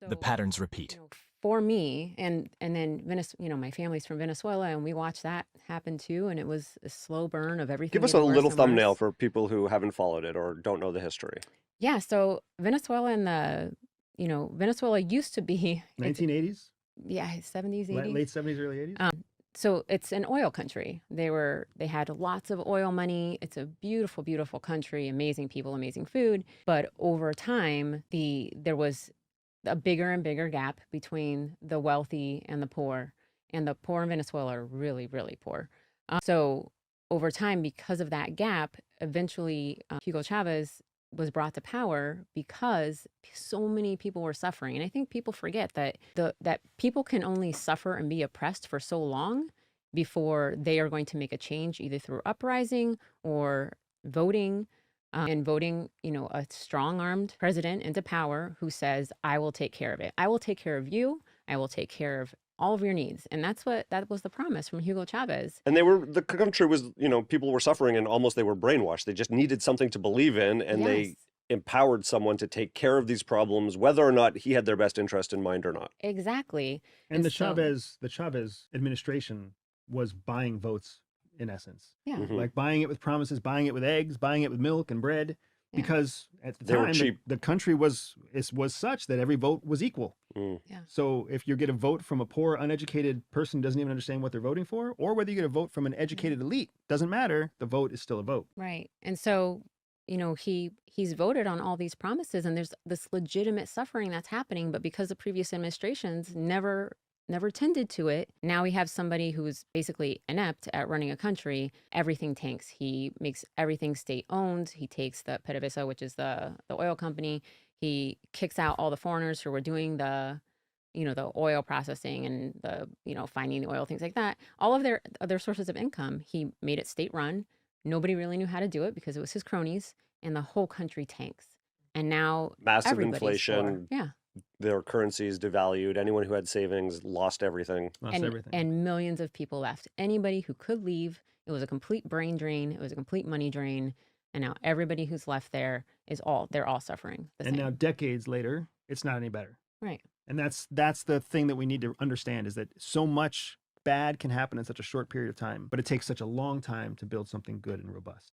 The So, patterns repeat. for me, and then my family's from Venezuela, and we watched that happen too, and it was a slow burn of everything Give us a getting worse little and thumbnail worse. for people who haven't followed it or don't know the history. Yeah, so Venezuela in Venezuela used to be it's 1980s, yeah, 70s, 80s. late 70s, early 80s. So it's an oil country. They had lots of oil money. It's a beautiful, beautiful country, amazing people, amazing food. But over time, there was a bigger and bigger gap between the wealthy and the poor. And the poor in Venezuela are really, really poor. So over time, because of that gap, eventually Hugo Chavez was brought to power because so many people were suffering. And I think people forget that that people can only suffer and be oppressed for so long before they are going to make a change, either through uprising or voting. And voting, a strong-armed president into power who says, "I will take care of it. I will take care of you. I will take care of all of your needs." And that was the promise from Hugo Chavez. And the country was, people were suffering and almost they were brainwashed. They just needed something to believe in, and Yes, they empowered someone to take care of these problems, whether or not he had their best interest in mind or not. exactly. And And the so, Chavez administration was buying votes in essence, yeah, Mhm. like buying it with promises, buying it with eggs, buying it with milk and bread, yeah, because at the They were time cheap. the country was such that every vote was equal. Mm. yeah, So if you get a vote from a poor, uneducated person who doesn't even understand what they're voting for, or whether you get a vote from an educated elite, doesn't matter. The vote is still a vote. right. And so, he's voted on all these promises, and there's this legitimate suffering that's happening, but because the previous administrations never tended to it, now we have somebody who's basically inept at running a country. Everything tanks. He makes everything state owned. He takes the PDVSA, which is the oil company. He kicks out all the foreigners who were doing the oil processing and finding the oil, things like that. All of their other sources of income, he made it state run. Nobody really knew how to do it because it was his cronies, and the whole country tanks. And now Massive everybody's poor. inflation, Yeah. their currency is devalued. Anyone who had savings lost everything. Lost everything. And millions of people left. Anybody who could leave, it was a complete brain drain. It was a complete money drain. And now everybody who's left there they're all suffering the And same. now decades later, it's not any better. Right. And that's the thing that we need to understand, is that so much bad can happen in such a short period of time, but it takes such a long time to build something good and robust.